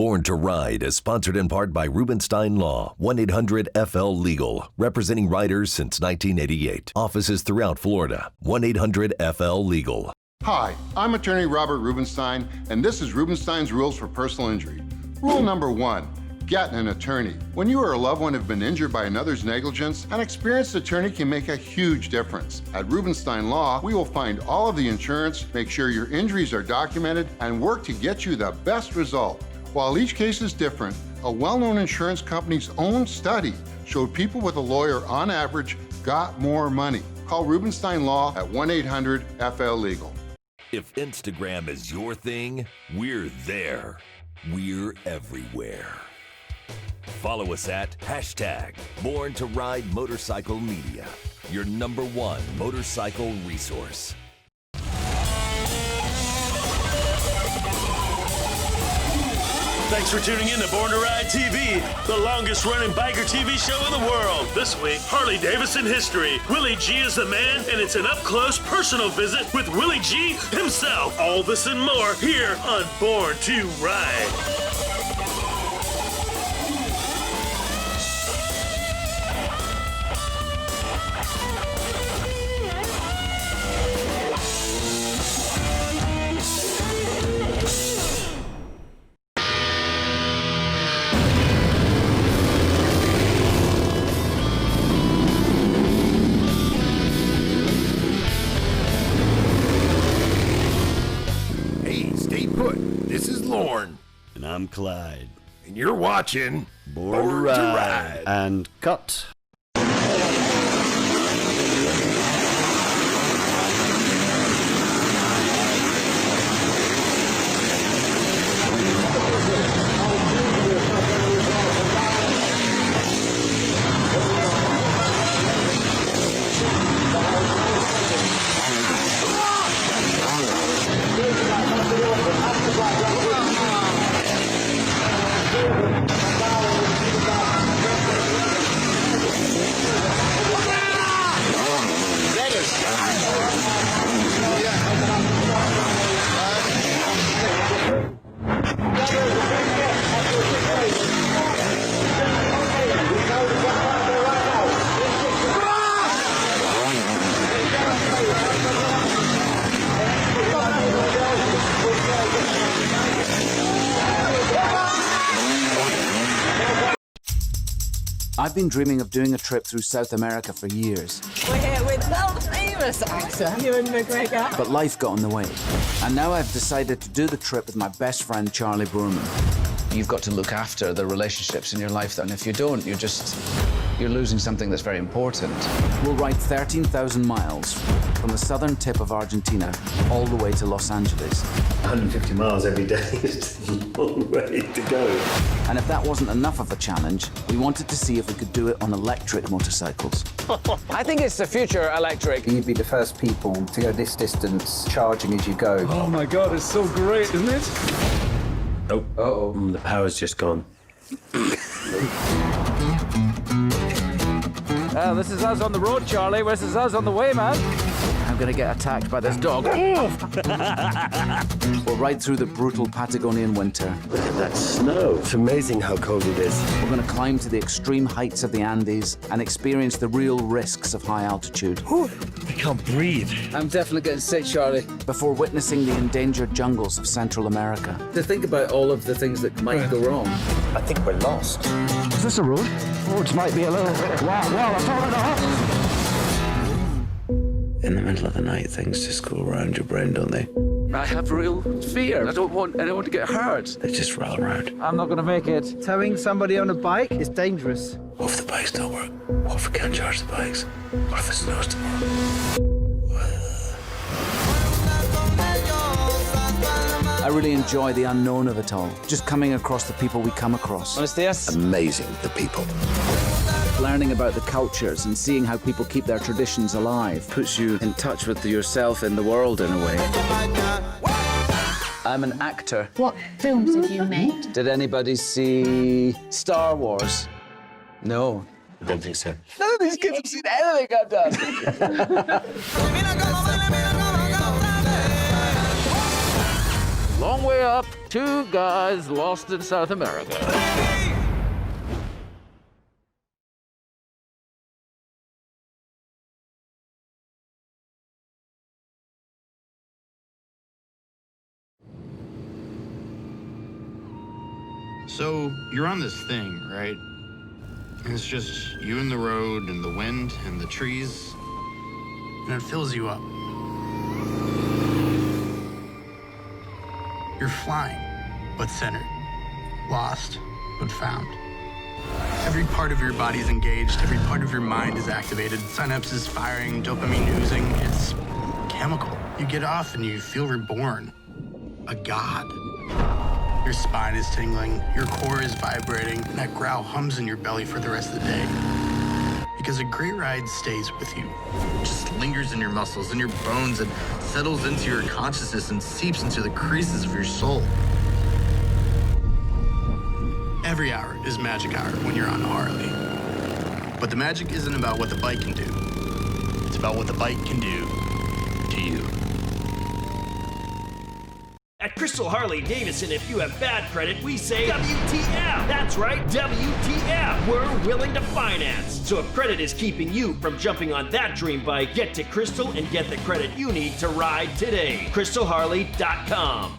Born to Ride is sponsored in part by Rubenstein Law, 1-800-FL-LEGAL, representing riders since 1988. Offices throughout Florida, 1-800-FL-LEGAL. Hi, I'm attorney Robert Rubenstein, and this is Rubenstein's Rules for Personal Injury. Rule number 1, get an attorney. When you or a loved one have been injured by another's negligence, an experienced attorney can make a huge difference. At Rubenstein Law, we will find all of the insurance, make sure your injuries are documented, and work to get you the best result. While each case is different, a well-known insurance company's own study showed people with a lawyer on average got more money. Call Rubenstein Law at 1-800-FL-LEGAL. If Instagram is your thing, we're there. We're everywhere. Follow us at #Born to Ride Motorcycle Media, your #1 motorcycle resource. Thanks for tuning in to Born to Ride TV, the longest running biker TV show in the world. This week, Harley-Davidson history. Willie G is the man, and it's an up-close personal visit with Willie G himself. All this and more here on Born to Ride. And I'm Clyde. And you're watching Born to Ride. And cut. I've been dreaming of doing a trip through South America for years. We're here with world-famous actor Ewan McGregor. But life got in the way. And now I've decided to do the trip with my best friend, Charlie Boorman. You've got to look after the relationships in your life, and if you don't, you're losing something that's very important. We'll ride 13,000 miles from the southern tip of Argentina all the way to Los Angeles. 150 miles every day is a long way to go. And if that wasn't enough of a challenge, we wanted to see if we could do it on electric motorcycles. I think it's the future electric. You'd be the first people to go this distance, charging as you go. Oh my God, it's so great, isn't it? Oh, uh-oh. The power's just gone. This is us on the road, Charlie. This is us on the way, man. I'm gonna get attacked by this dog. We'll ride through the brutal Patagonian winter. Look at that snow. It's amazing how cold it is. We're gonna climb to the extreme heights of the Andes and experience the real risks of high altitude. I can't breathe. I'm definitely getting sick, Charlie. Before witnessing the endangered jungles of Central America. To think about all of the things that might go wrong. I think we're lost. Is this a road? Roads might be a little... Wow, I'm falling off! In the middle of the night, things just go around your brain, don't they? I have real fear. I don't want anyone to get hurt. They just roll around. I'm not going to make it. Towing somebody on a bike is dangerous. What if the bikes don't work? What if we can't charge the bikes? What if it snows tomorrow? I really enjoy the unknown of it all. Just coming across the people we come across. Amazing, the people. Learning about the cultures and seeing how people keep their traditions alive. Puts you in touch with yourself in the world in a way. I'm an actor. What films have you made? Did anybody see Star Wars? No. I don't think so. None of these kids have seen anything I've done. Long way up, 2 guys lost in South America. So, you're on this thing, right? And it's just you and the road and the wind and the trees, and it fills you up. You're flying, but centered. Lost, but found. Every part of your body's engaged, every part of your mind is activated. Synapses firing, dopamine oozing. It's chemical. You get off and you feel reborn. A god. Your spine is tingling, your core is vibrating, and that growl hums in your belly for the rest of the day. Because a great ride stays with you. It just lingers in your muscles, in your bones, and settles into your consciousness and seeps into the creases of your soul. Every hour is magic hour when you're on Harley. But the magic isn't about what the bike can do. It's about what the bike can do to you. At Crystal Harley-Davidson, if you have bad credit, we say WTF! That's right, WTF! We're willing to finance. So if credit is keeping you from jumping on that dream bike, get to Crystal and get the credit you need to ride today. CrystalHarley.com.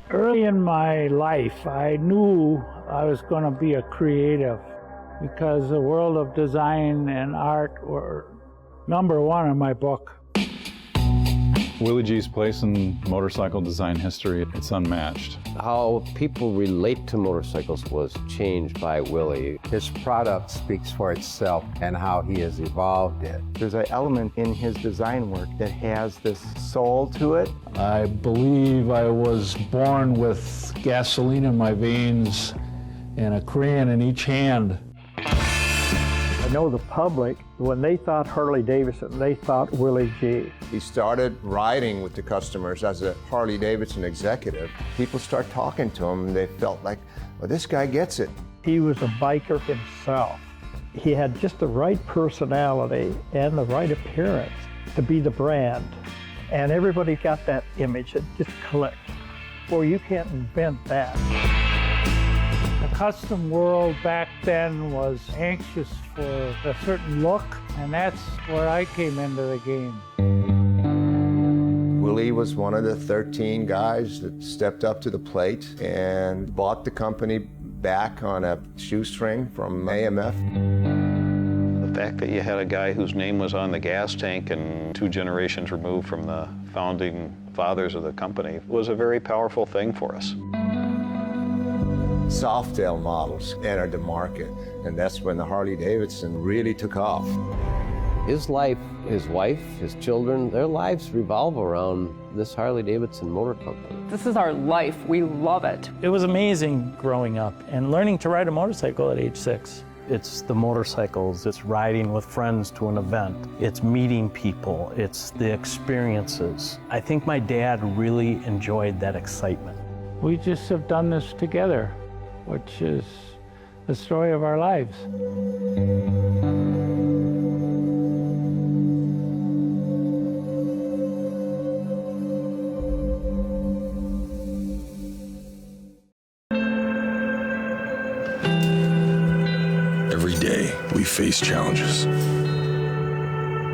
Early in my life, I knew I was going to be a creative because the world of design and art were #1 in my book. Willie G's place in motorcycle design history, it's unmatched. How people relate to motorcycles was changed by Willie. His product speaks for itself and how he has evolved it. There's an element in his design work that has this soul to it. I believe I was born with gasoline in my veins and a crayon in each hand. I know the public, when they thought Harley-Davidson, they thought Willie G. He started riding with the customers as a Harley-Davidson executive. People start talking to him and they felt like, well, this guy gets it. He was a biker himself. He had just the right personality and the right appearance to be the brand. And everybody got that image. It just clicked. Boy, you can't invent that. The custom world back then was anxious for a certain look, and that's where I came into the game. Willie was one of the 13 guys that stepped up to the plate and bought the company back on a shoestring from AMF. The fact that you had a guy whose name was on the gas tank and 2 generations removed from the founding fathers of the company was a very powerful thing for us. Softail models entered the market, and that's when the Harley-Davidson really took off. His life, his wife, his children, their lives revolve around this Harley-Davidson motor company. This is our life. We love it. It was amazing growing up and learning to ride a motorcycle at age 6. It's the motorcycles, it's riding with friends to an event, it's meeting people, it's the experiences. I think my dad really enjoyed that excitement. We just have done this together, which is the story of our lives. Every day we face challenges,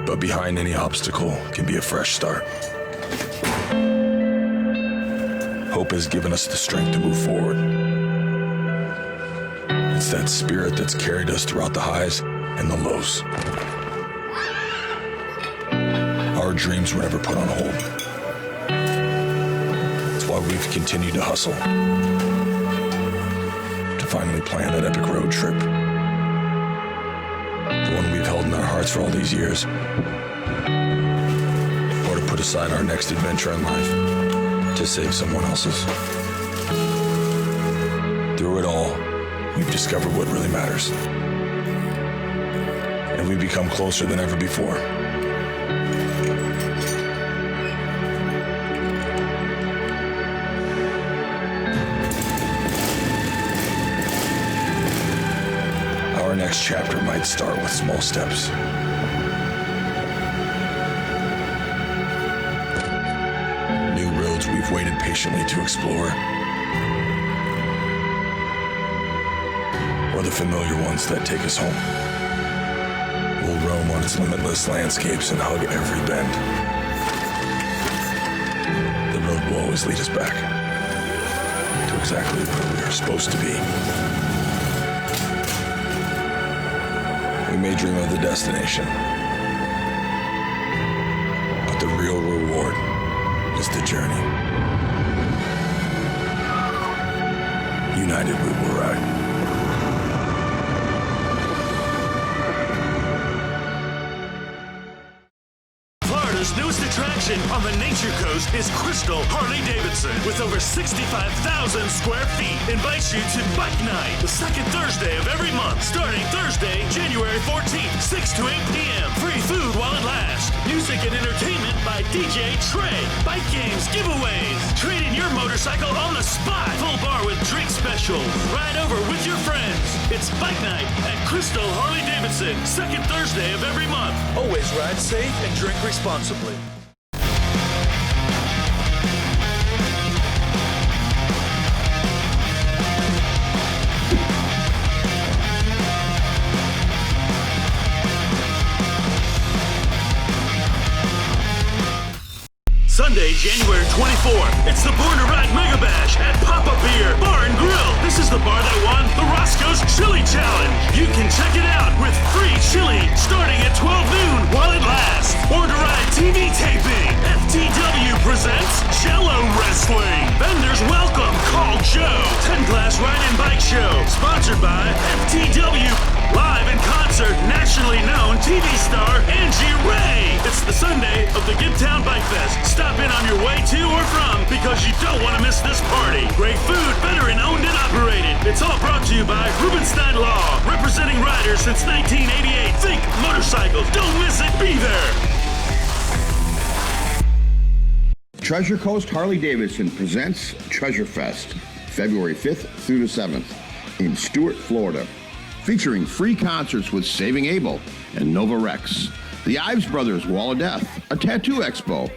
but behind any obstacle can be a fresh start. Hope has given us the strength to move forward. It's that spirit that's carried us throughout the highs and the lows. Our dreams were never put on hold. That's why we've continued to hustle to finally plan that epic road trip. The one we've held in our hearts for all these years. Or to put aside our next adventure in life to save someone else's. Through it all, we've discovered what really matters. And we've become closer than ever before. Our next chapter might start with small steps. New roads worlds we've waited patiently to explore, or the familiar ones that take us home. We'll roam on its limitless landscapes and hug every bend. The road will always lead us back to exactly where we are supposed to be. We may dream of the destination, but the real reward is the journey. United we will ride. Newest attraction on the Nature Coast is Crystal Harley-Davidson. With over 65,000 square feet, invites you to Bike Night, the second Thursday of every month, starting Thursday, January 14th, 6 to 8 p.m. Free food while it lasts. Music and entertainment by DJ Trey. Bike games, giveaways. Trade in your motorcycle on the spot. Full bar with drink specials. Ride over with your friends. It's Bike Night at Crystal Harley-Davidson, second Thursday of every month. Always ride safe and drink responsibly. Sunday, January 24th, it's the Born to Ride Mega Bash at Papa Beer Bar and Grill. This is the bar that won the Roscoe's Chili Challenge. You can check it out with free chili starting at 12 noon while it lasts. Born to Ride TV taping. FTW presents Jello Wrestling. Vendors welcome. Call Joe. 10-class ride-in bike show. Sponsored by FTW. Live in concert, nationally known TV star Angie Ray. It's the Sunday of the Gidtown Bike Fest. Stop in on your way to or from because you don't want to miss this party. Great food, veteran owned and operated. It's all brought to you by Rubenstein Law, representing riders since 1988. Think motorcycles. Don't miss it. Be there. Treasure Coast Harley-Davidson presents Treasure Fest, February 5th through the 7th in Stuart, Florida. Featuring free concerts with Saving Abel and Nova Rex, the Ives Brothers Wall of Death, a tattoo expo,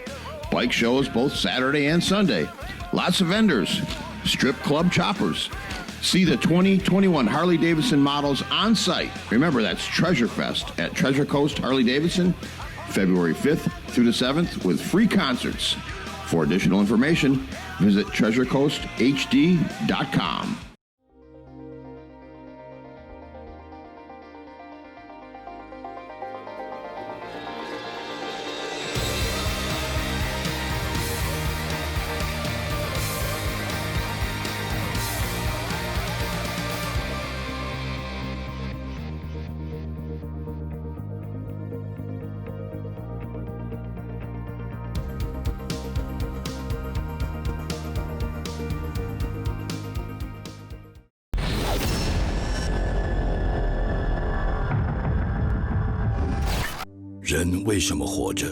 bike shows both Saturday and Sunday, lots of vendors, strip club choppers. See the 2021 Harley-Davidson models on site. Remember, that's Treasure Fest at Treasure Coast Harley-Davidson, February 5th through the 7th with free concerts. For additional information, visit treasurecoasthd.com.人为什么活着？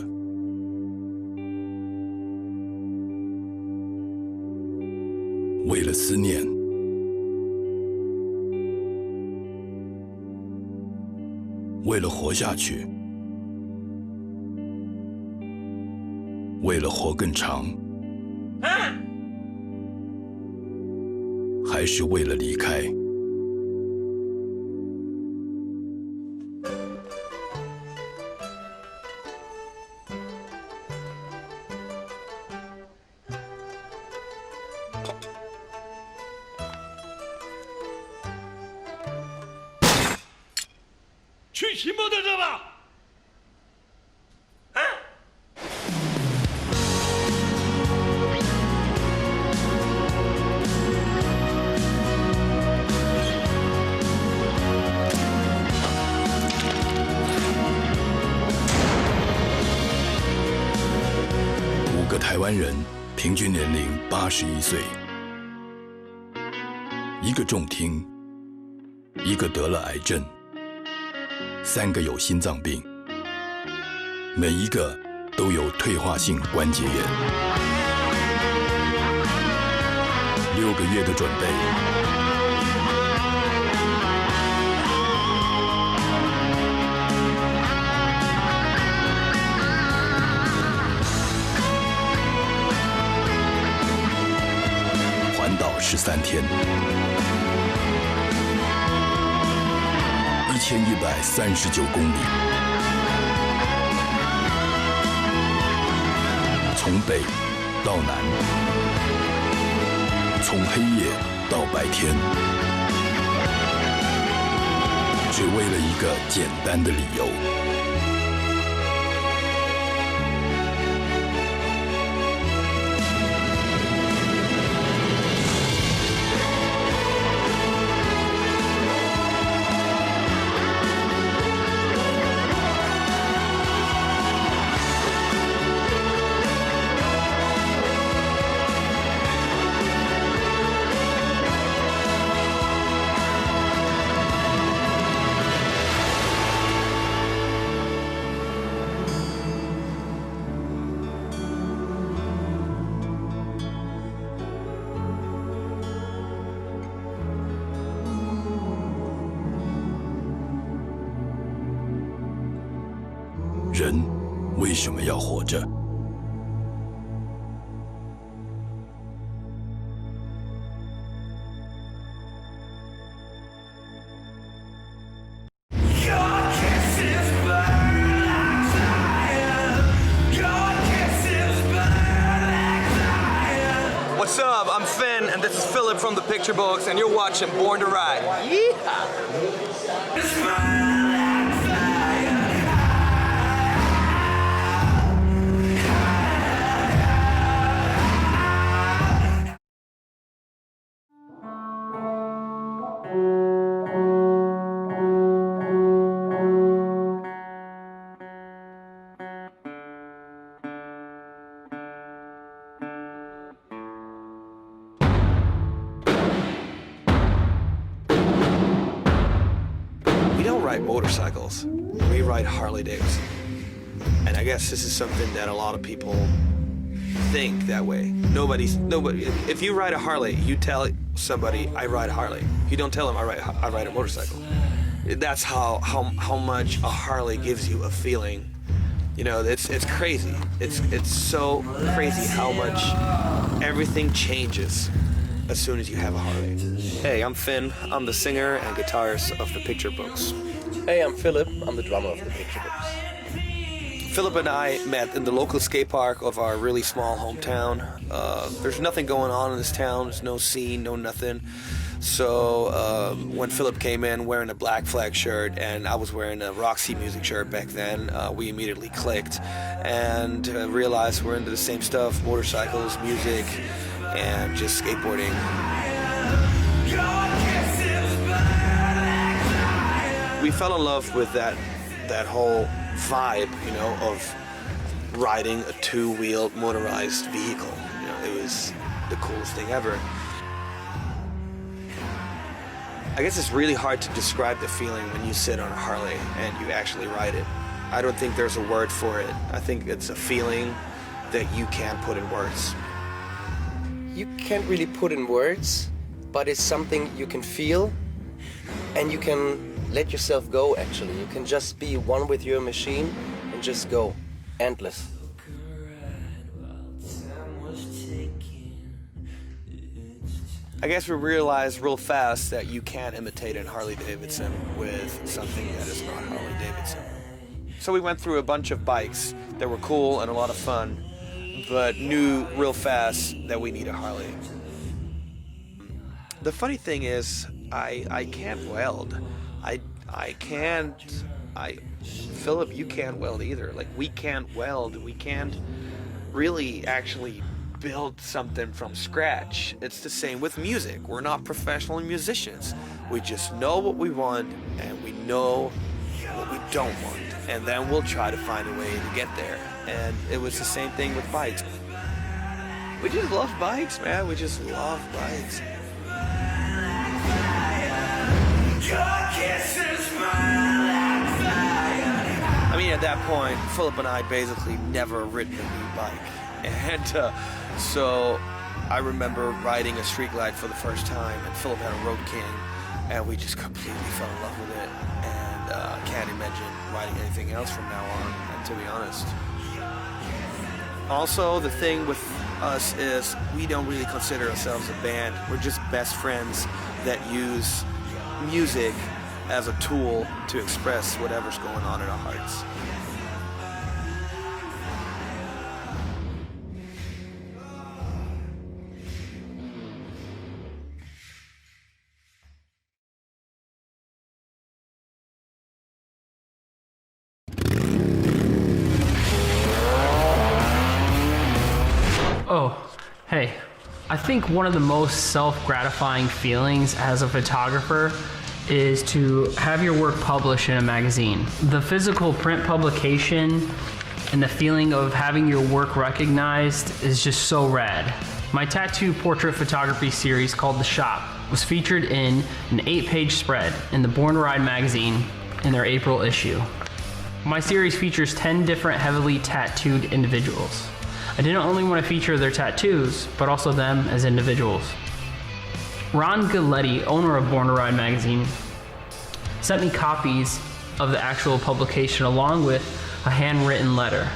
为了思念，为了活下去，为了活更长，还是为了离开？去骑摩托车吧！5个台湾人，平均年龄81岁，1个重听，1个得了癌症。3个有心脏病，每一个都有退化性关节炎。6个月的准备， 13天，1139公里，从北到南，从黑夜到白天，只为了一个简单的理由。人为什么要活着？What's up? I'm Finn, and this is Philip from the Picturebooks, and you're watching Born to Ride. Yeehaw! Motorcycles. We ride Harley-Davidson. And I guess this is something that a lot of people think that way. Nobody, if you ride a Harley, you tell somebody, I ride a Harley. You don't tell them I ride a motorcycle. That's how much a Harley gives you a feeling. You know, it's crazy. It's so crazy how much everything changes as soon as you have a Harley. Hey, I'm Finn. I'm the singer and guitarist of the Picturebooks. Hey, I'm Philip. I'm the drummer of the Picturebooks. Philip and I met in the local skate park of our really small hometown. There's nothing going on in this town. There's no scene, no nothing. So when Philip came in wearing a Black Flag shirt and I was wearing a Roxy Music shirt back then, we immediately clicked and realized we're into the same stuff, motorcycles, music, and just skateboarding. We fell in love with that whole vibe, you know, of riding a two-wheeled motorized vehicle. You know, it was the coolest thing ever. I guess it's really hard to describe the feeling when you sit on a Harley and you actually ride it. I don't think there's a word for it. I think it's a feeling that you can't put in words. You can't really put in words, but it's something you can feel and you can let yourself go, actually. You can just be one with your machine and just go. Endless. I guess we realized real fast that you can't imitate a Harley-Davidson with something that is not Harley-Davidson. So we went through a bunch of bikes that were cool and a lot of fun, but knew real fast that we need a Harley. The funny thing is, I can't weld. Philip, you can't weld either. Like, we can't weld. We can't really actually build something from scratch. It's the same with music. We're not professional musicians. We just know what we want and we know what we don't want. And then we'll try to find a way to get there. And it was the same thing with bikes. We just love bikes, man. We just love bikes. I mean, at that point, Philip and I basically never ridden a new bike. And so I remember riding a Street Glide for the first time, and Philip had a Road King, and we just completely fell in love with it. And can't imagine riding anything else from now on, and to be honest. Also, the thing with us is we don't really consider ourselves a band. We're just best friends that use music as a tool to express whatever's going on in our hearts. Oh, hey, I think one of the most self-gratifying feelings as a photographer is to have your work published in a magazine. The physical print publication and the feeling of having your work recognized is just so rad. My tattoo portrait photography series called The Shop was featured in an 8-page spread in the Born to Ride magazine in their April issue. My series features 10 different heavily tattooed individuals. I didn't only want to feature their tattoos, but also them as individuals. Ron Galletti, owner of Born to Ride magazine, sent me copies of the actual publication along with a handwritten letter.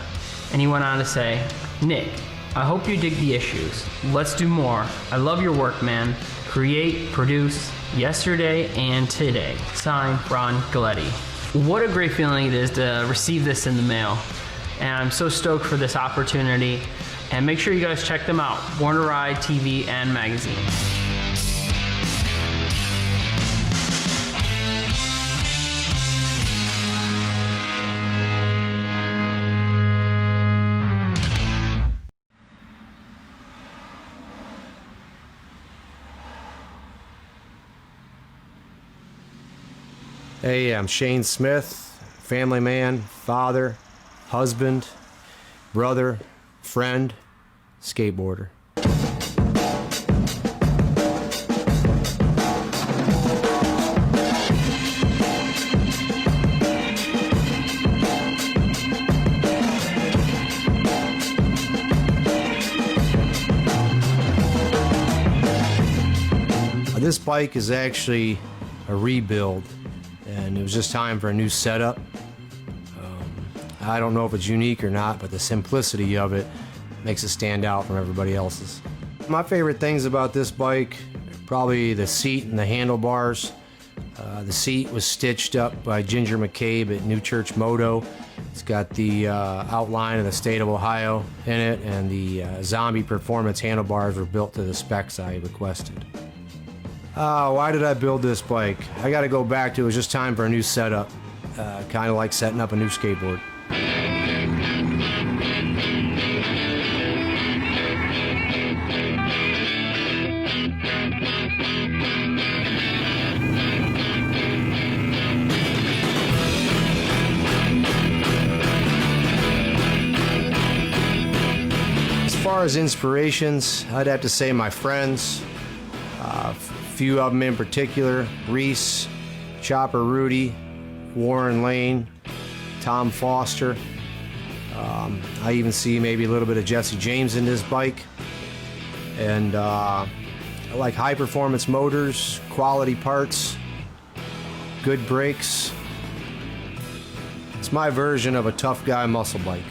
And he went on to say, "Nick, I hope you dig the issues. Let's do more. I love your work, man. Create, produce, yesterday and today." Signed, Ron Galletti. What a great feeling it is to receive this in the mail. And I'm so stoked for this opportunity. And make sure you guys check them out, Born to Ride TV and magazine. Hey, I'm Shane Smith, family man, father, husband, brother, friend, skateboarder. This bike is actually a rebuild, and it was just time for a new setup. I don't know if it's unique or not, but the simplicity of it makes it stand out from everybody else's. My favorite things about this bike, probably the seat and the handlebars. The seat was stitched up by Ginger McCabe at New Church Moto. It's got the outline of the state of Ohio in it, and the Zombie Performance handlebars were built to the specs I requested. Why did I build this bike? I gotta go back to it was just time for a new setup. Kind of like setting up a new skateboard. As far as inspirations, I'd have to say my friends. A few of them in particular: Reese, Chopper Rudy, Warren Lane, Tom Foster. I even see maybe a little bit of Jesse James in this bike. And I like high performance motors, quality parts, good brakes. It's my version of a tough guy muscle bike.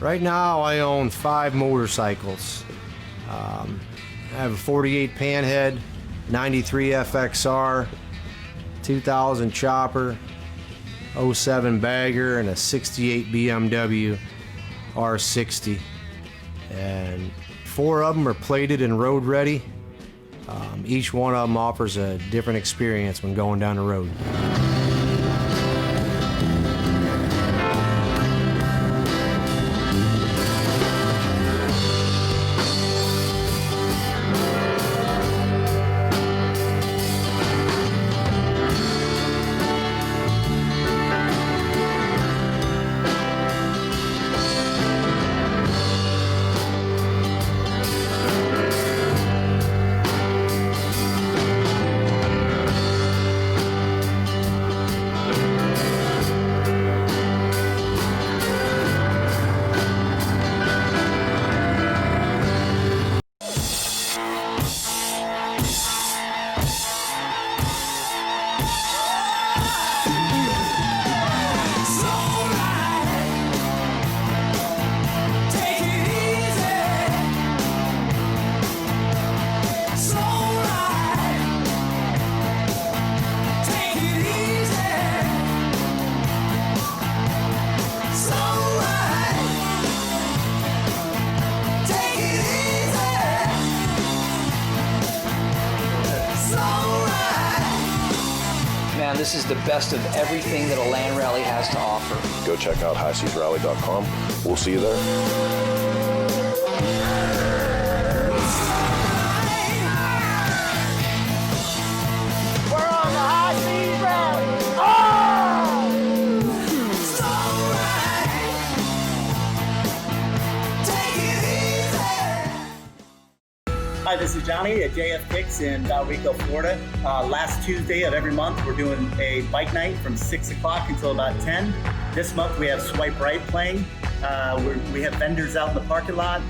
Right now I own 5 motorcycles. I have a 48 Panhead, 93 FXR, 2000 Chopper, 07 Bagger, and a 68 BMW R60. And 4 of them are plated and road ready. Each one of them offers a different experience when going down the road. man, this is the best of everything that a land rally has to offer. Go check out highseasrally.com. We'll see you there. Hi, this is Johnny at JF Kicks in Valrico, Florida. Last Tuesday of every month, we're doing a bike night from 6 o'clock until about 10. This month, we have Swipe Right playing. We have vendors out in the parking lot,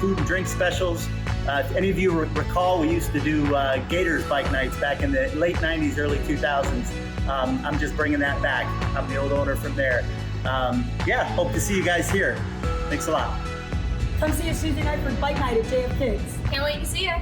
food and drink specials. If any of you recall, we used to do Gators bike nights back in the late 90s, early 2000s. I'm just bringing that back. I'm the old owner from there. Yeah, hope to see you guys here. Thanks a lot. Come see us Tuesday night for bike night at JF Kids. Can't wait to see you.